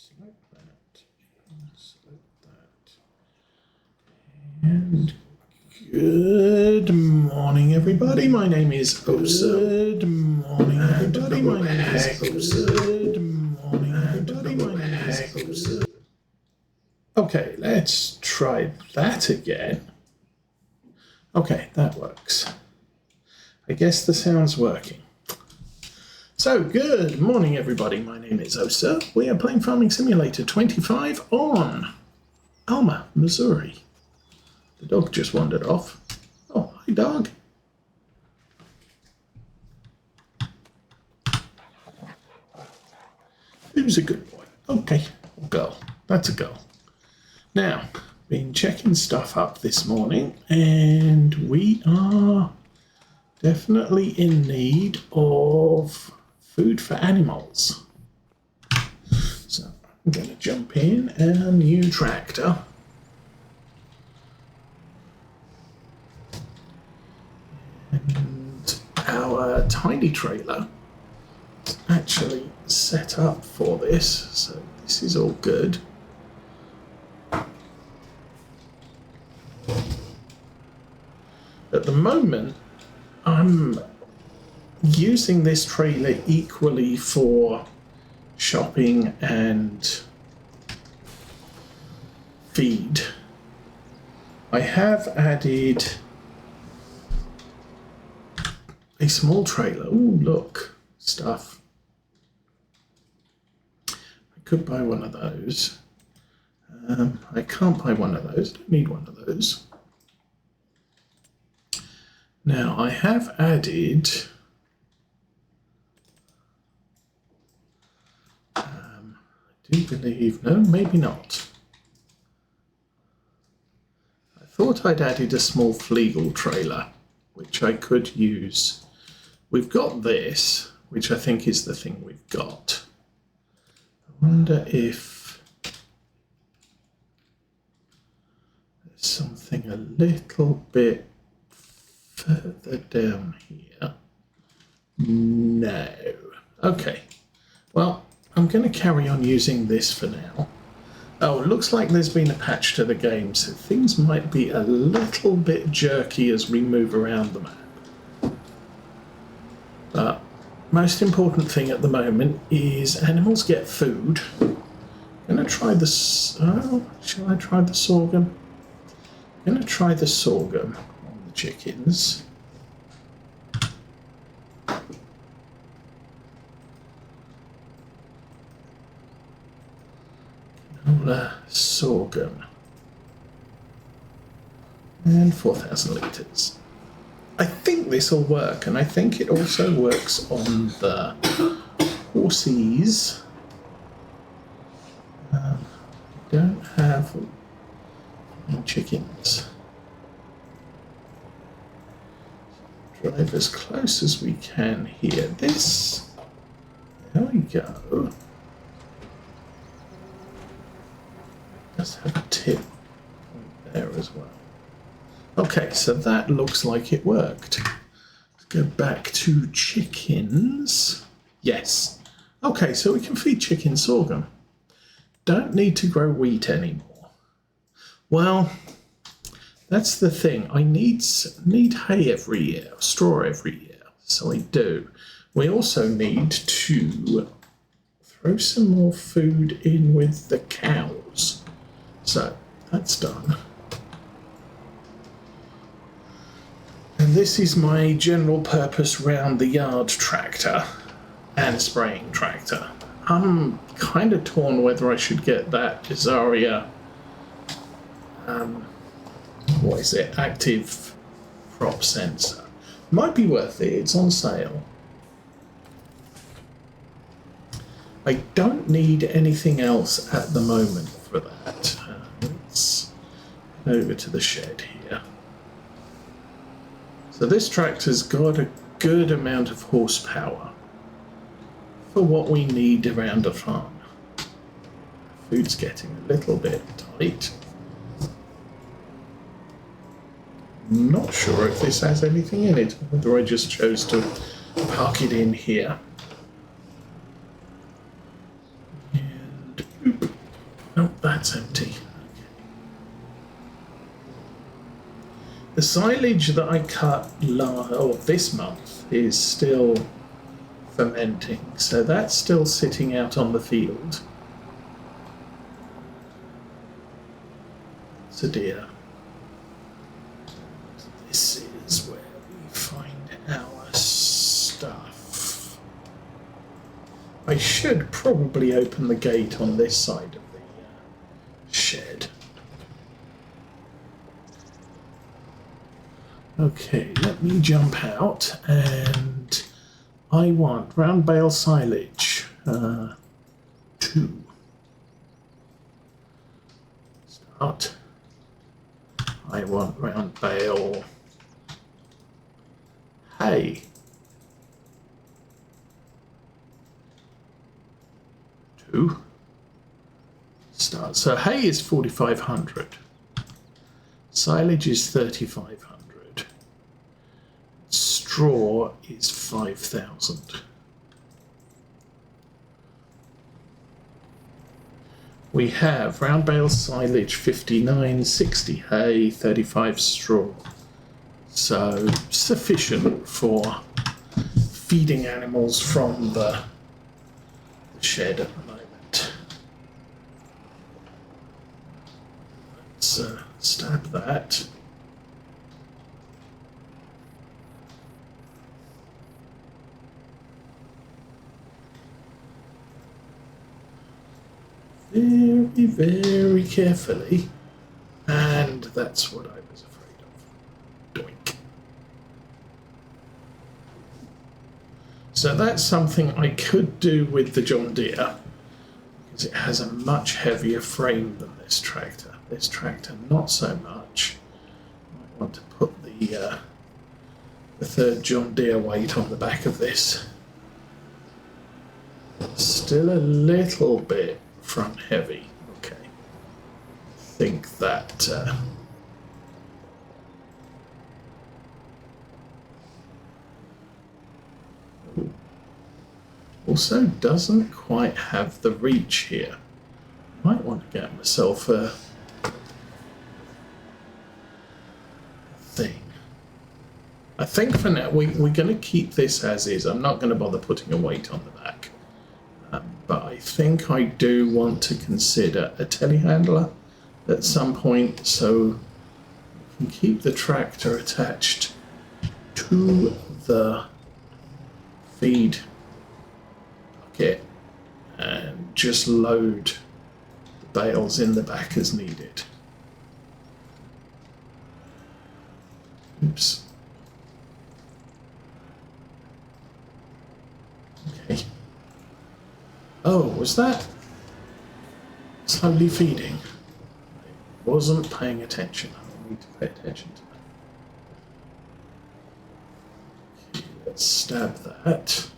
select that, and good morning, everybody. My name is Osa. Good morning, everybody. My name is Osa. Good morning, everybody. My name is Osa. Okay, let's try that again. Okay, that works. I guess the sound's working. So, good morning, everybody. My name is Osa. We are playing Farming Simulator 25 on Alma, Missouri. The dog just wandered off. Oh, hi, dog. Who's a good boy? Okay, a girl. That's a girl. Now, been checking stuff up this morning, and we are definitely in need of food for animals. So I'm going to jump in a new tractor. And our tiny trailer is actually set up for this, so this is all good. At the moment, I'm using this trailer equally for shopping and feed. I have added a small trailer. Ooh, look, stuff. I could buy one of those. I can't buy one of those. Don't need one of those. Now, I have added I do believe, no, maybe not. I thought I'd added a small Flegel trailer, which I could use. We've got this, which I think is the thing we've got. I wonder if there's something a little bit further down here. No. Okay. Well, I'm going to carry on using this for now. Oh, it looks like there's been a patch to the game, so things might be a little bit jerky as we move around the map. But most important thing at the moment is animals get food. I'm going to try this. Oh, shall I try the sorghum? I'm going to try the sorghum on the chickens. Sorghum. And 4,000 litres. I think this will work, and I think it also works on the horses. I don't have any chickens. Drive as close as we can here. This, there we go. Let's have a tip point there as well. Okay, so that looks like it worked. Let's go back to chickens. Yes. Okay, so we can feed chicken sorghum. Don't need to grow wheat anymore. Well, that's the thing. I need hay every year, straw every year. So I do. We also need to throw some more food in with the cows. So that's done. And this is my general purpose round the yard tractor and spraying tractor. I'm kind of torn whether I should get that Azaria, what is it, active crop sensor. Might be worth it, it's on sale. I don't need anything else at the moment for that. Let's head over to the shed here. So this tractor's got a good amount of horsepower for what we need around a farm. Food's getting a little bit tight. I'm not sure if this has anything in it, whether I just chose to park it in here. And boop. Nope, that's empty. The silage that I cut this month is still fermenting, so that's still sitting out on the field. So dear, this is where we find our stuff. I should probably open the gate on this side of the shed. Okay, let me jump out, and I want round bale silage 2. Start. I want round bale hay 2. Start. So hay is 4,500. Silage is 3,500. Straw is 5,000. We have round bale silage 59, 60 hay, 35 straw. So sufficient for feeding animals from the shed at the moment. Let's stab that. Very, very carefully, and that's what I was afraid of. Doink. So that's something I could do with the John Deere, because it has a much heavier frame than this tractor. This tractor, not so much. I might want to put the third John Deere weight on the back of this. Still a little bit front heavy. Okay. I think that also doesn't quite have the reach here. Might want to get myself a thing. I think for now we're going to keep this as is. I'm not going to bother putting a weight on the back. But I think I do want to consider a telehandler at some point, so we can keep the tractor attached to the feed bucket and just load the bales in the back as needed. Oops. Okay. Oh, was that slowly feeding? I wasn't paying attention. I need to pay attention to that. Okay, let's stab that.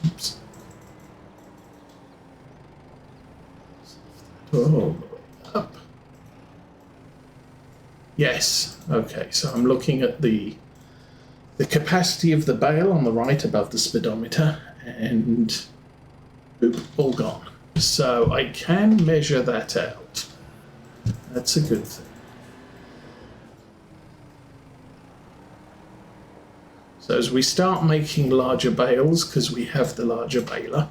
Oops. Oh, all the way up. Yes, okay, so I'm looking at the capacity of the bale on the right above the speedometer, and boop, all gone. So I can measure that out. That's a good thing. So as we start making larger bales, because we have the larger baler,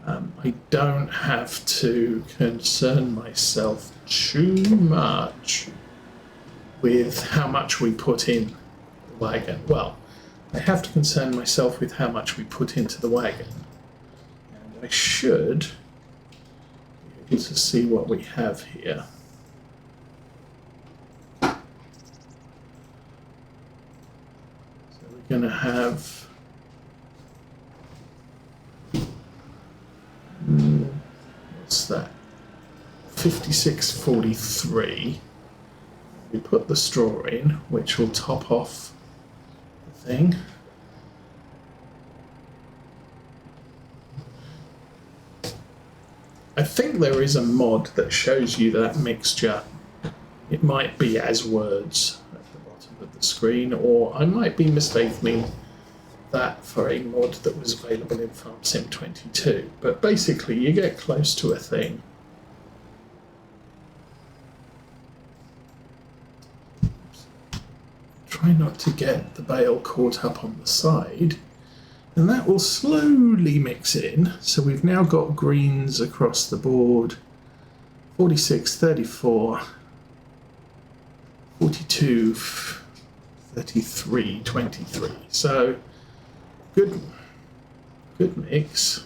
I don't have to concern myself too much with how much we put in the wagon. Well, I have to concern myself with how much we put into the wagon. And I should be able to see what we have here. So we're going to have what's that? 56.43. We put the straw in, which will top off the thing. I think there is a mod that shows you that mixture. It might be as words at the bottom of the screen, or I might be mistaking that for a mod that was available in Farm Sim 22. But basically, you get close to a thing. Try not to get the bale caught up on the side. And that will slowly mix in. So we've now got greens across the board. 46, 34, 42, 33, 23. So good mix.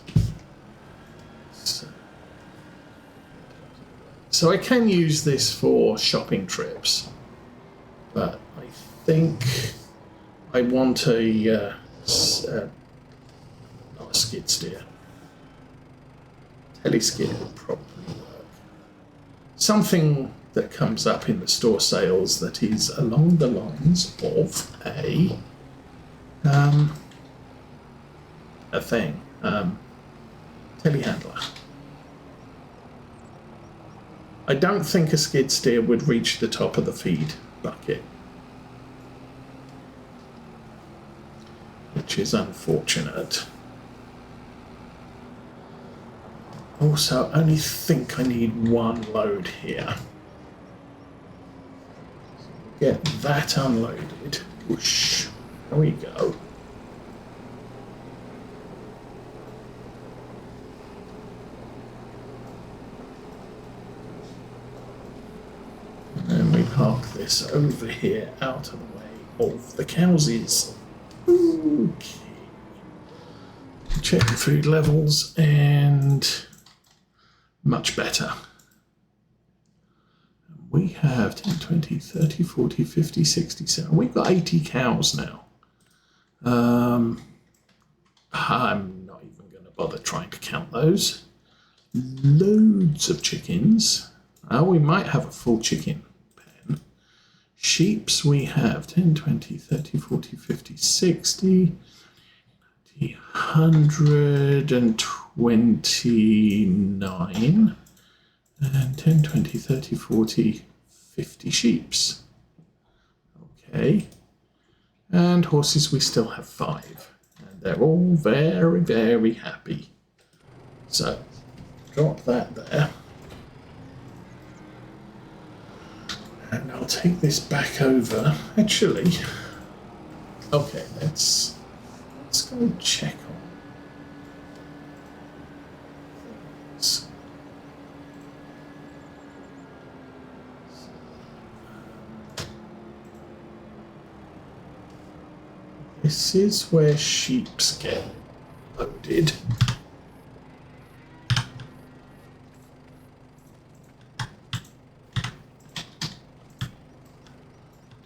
So I can use this for shopping trips, but I think I want not a skid steer. Teleskid would probably work. Something that comes up in the store sales that is along the lines of a thing, telehandler. I don't think a skid steer would reach the top of the feed bucket, which is unfortunate. Also, I only think I need one load here. Get that unloaded. Whoosh. There we go. And then we park this over here out of the way of the cowsies. Okay. Check the food levels and much better. We have 10, 20, 30, 40, 50, 60, 70. We've got 80 cows now. I'm not even going to bother trying to count those. Loads of chickens. We might have a full chicken pen. Sheeps, we have 10, 20, 30, 40, 50, 60, 129. And 10, 20, 30, 40, 50 sheeps. Okay. And horses, we still have 5. And they're all very, very happy. So, drop that there. And I'll take this back over. Actually, okay, let's go check on things. This is where sheeps get loaded.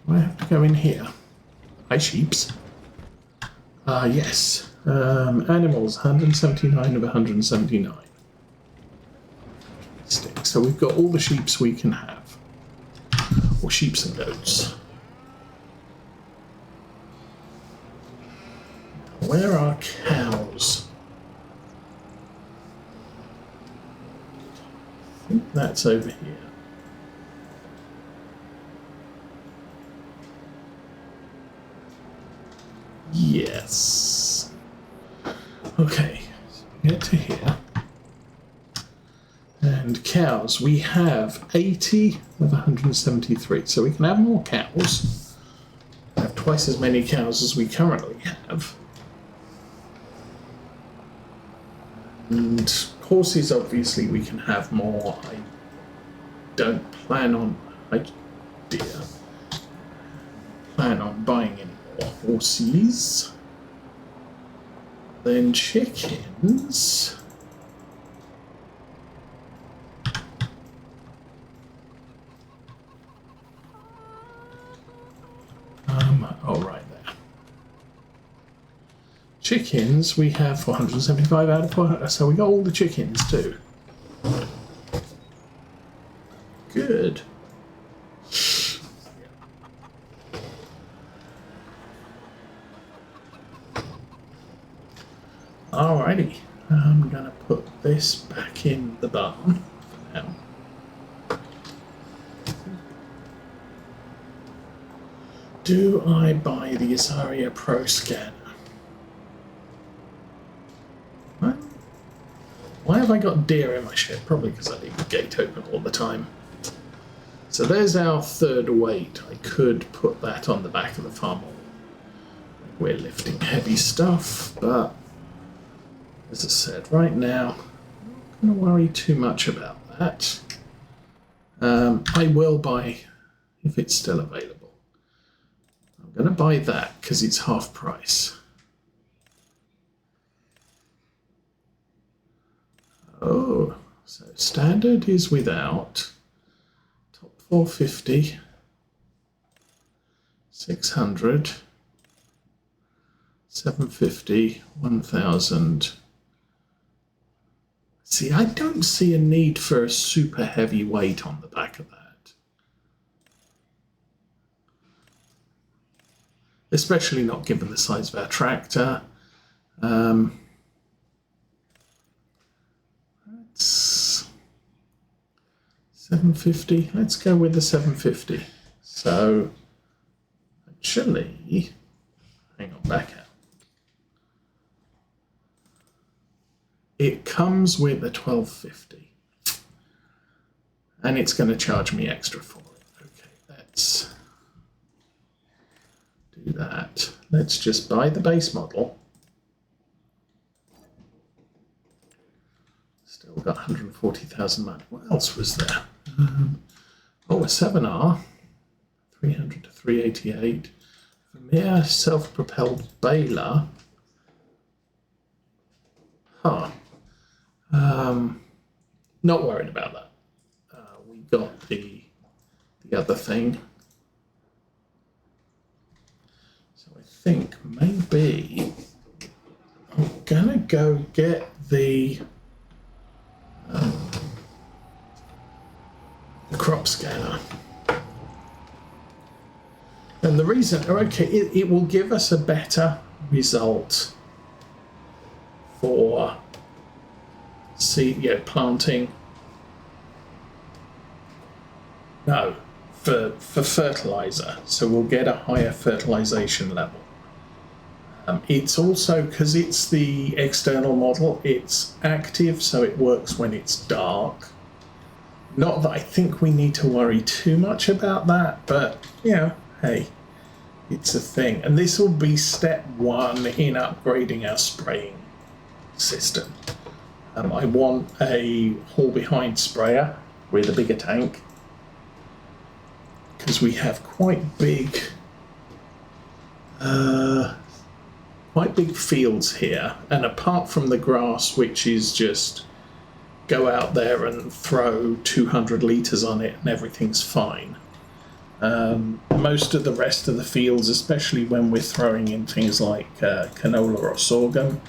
Do I have to go in here? Hi, sheeps. Yes. Animals, 179 of 179. So we've got all the sheeps we can have. Or sheeps and goats. Where are cows? I think that's over here. Yes. Okay, so we get to here. And cows, we have 80 of 173. So we can have more cows. We have twice as many cows as we currently have. And horses, obviously, we can have more. I don't plan on, plan on buying any more horses. Then chickens. Right there. Chickens, we have 475 out of 400, so we got all the chickens too. Good. Alrighty, I'm gonna put this back in the barn for now. Do I buy the Azaria Pro scanner? Why have I got deer in my shed? Probably because I leave the gate open all the time. So there's our third weight. I could put that on the back of the farm. We're lifting heavy stuff, but as I said, right now, I'm not going to worry too much about that. I will buy, if it's still available. I'm going to buy that because it's half price. Oh, so standard is without. Top 450. 600. 750. 1000. See, I don't see a need for a super heavy weight on the back of that. Especially not given the size of our tractor. It's 750. Let's go with the 750. So, actually, hang on, back out. It comes with a 1250, and it's going to charge me extra for it. Okay, let's do that. Let's just buy the base model. Still got 140,000 money. What else was there? A 7R, 300 to 388. Vermeer self-propelled baler. Huh. Not worried about that. We got the other thing. So I think maybe I'm gonna go get the crop scanner. And the reason, okay, it will give us a better result for planting. No, for fertilizer. So we'll get a higher fertilization level. It's also, because it's the external model, it's active, so it works when it's dark. Not that I think we need to worry too much about that, but, hey, it's a thing. And this will be step one in upgrading our spraying system. I want a haul-behind sprayer with a bigger tank because we have quite big fields here, and apart from the grass, which is just go out there and throw 200 litres on it and everything's fine. Most of the rest of the fields, especially when we're throwing in things like canola or sorghum,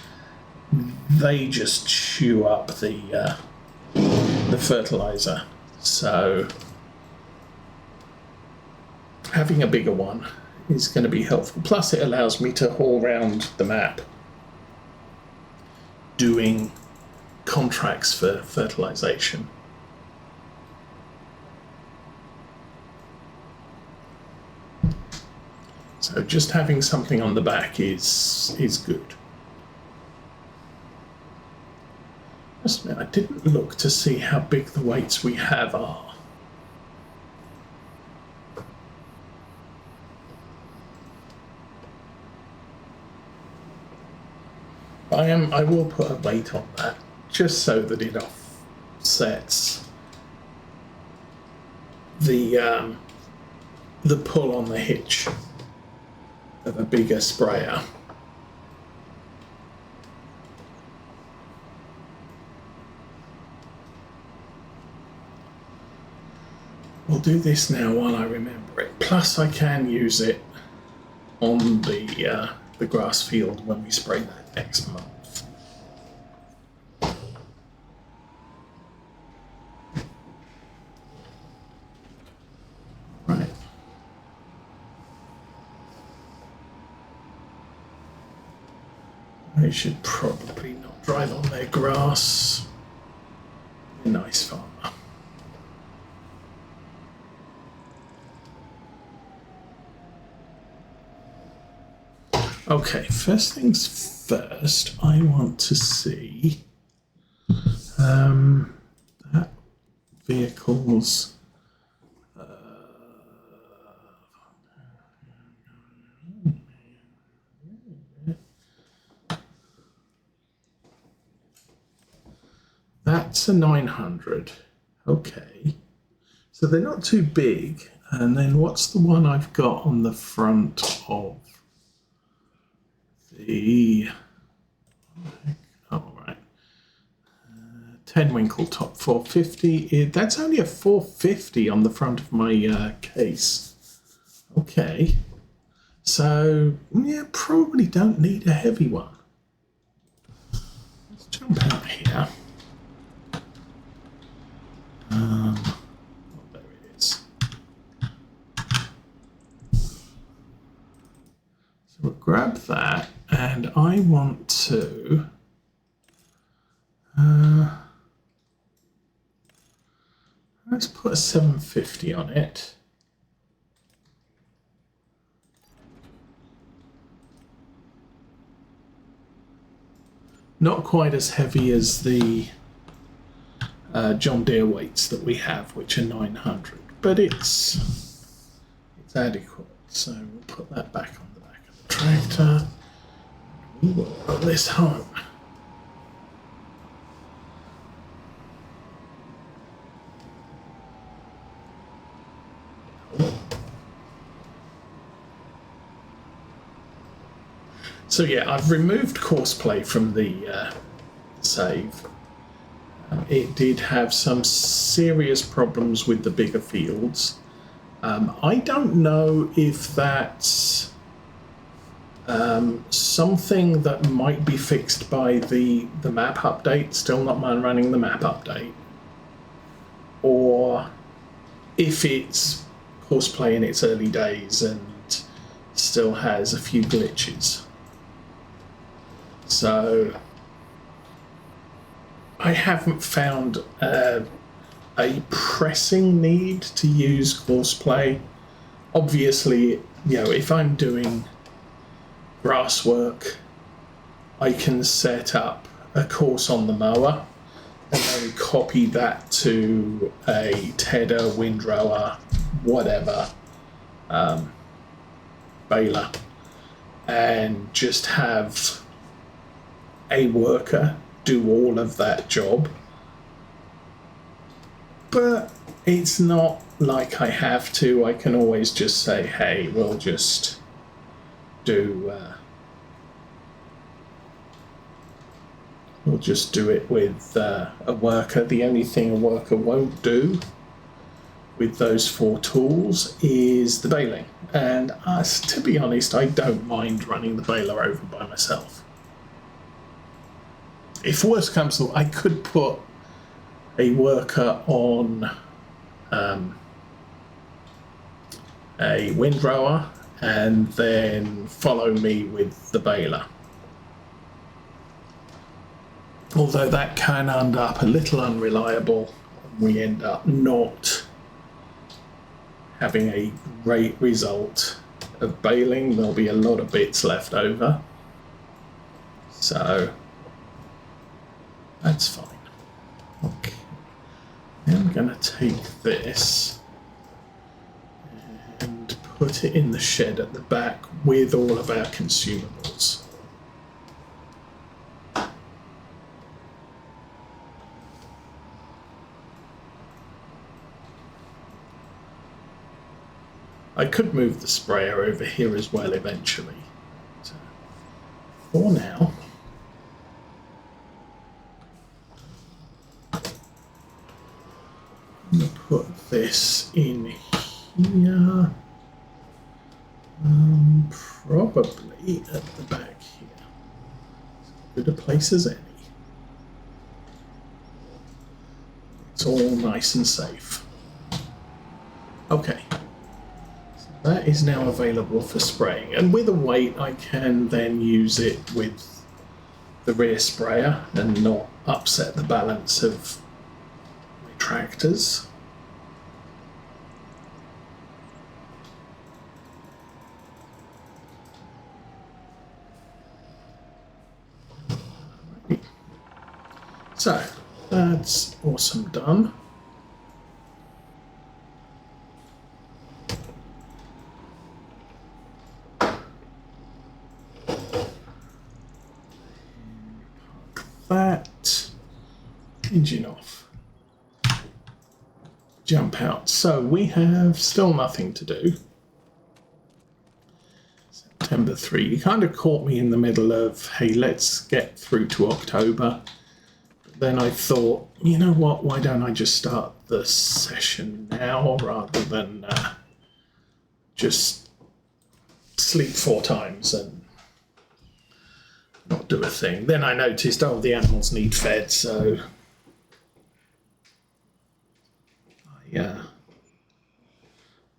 they just chew up the fertilizer. So having a bigger one is going to be helpful. Plus, it allows me to haul around the map doing contracts for fertilization. So just having something on the back is good. I didn't look to see how big the weights we have are. I will put a weight on that just so that it offsets the pull on the hitch of a bigger sprayer. We'll do this now while I remember it. Plus, I can use it on the grass field when we spray that next month. Right. I should probably not drive on their grass. A nice farmer. Okay, first things first, I want to see That vehicle's that's a 900. Okay. So they're not too big. And then what's the one I've got on the front of the... Oh, right. 10 Winkle top 450. That's only a 450 on the front of my case. Okay. So, yeah, probably don't need a heavy one. Let's jump out here. Oh, there it is. So we'll grab that, and I want to... let's put a 750 on it. Not quite as heavy as the John Deere weights that we have, which are 900, but it's adequate. So we'll put that back on the back of the tractor. We will roll this home. So yeah, I've removed Courseplay from the save. It did have some serious problems with the bigger fields. I don't know if that's something that might be fixed by the map update, still not mind running the map update, or if it's Courseplay in its early days and still has a few glitches. So I haven't found a pressing need to use Courseplay. Obviously, if I'm doing grass work, I can set up a course on the mower and then copy that to a tedder, windrower, whatever, baler, and just have a worker do all of that job. But it's not like I have to. I can always just say, hey, we'll just do it with a worker. The only thing a worker won't do with those 4 tools is the baling. And to be honest, I don't mind running the baler over by myself. If worse comes to, I could put a worker on a windrower and then follow me with the baler. Although that can end up a little unreliable, we end up not having a great result of baling. There'll be a lot of bits left over. So that's fine. Okay. Now I'm going to take this and put it in the shed at the back with all of our consumables. I could move the sprayer over here as well eventually. So, for now, I'm going to put this in here, probably at the back here. As good a place as any. It's all nice and safe. Okay. That is now available for spraying, and with a weight I can then use it with the rear sprayer and not upset the balance of my tractors. So That's awesome done. That. Engine off. Jump out. So we have still nothing to do. September 3. You kind of caught me in the middle of, hey, let's get through to October. Then I thought, you know what, why don't I just start the session now rather than just sleep 4 times and not do a thing. Then I noticed, oh, the animals need fed, so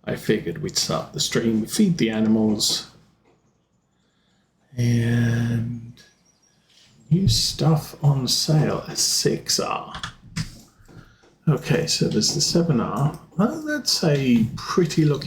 I figured we'd start the stream, feed the animals, and new stuff on sale at 6R. Okay, so there's the 7R. Well, that's a pretty looking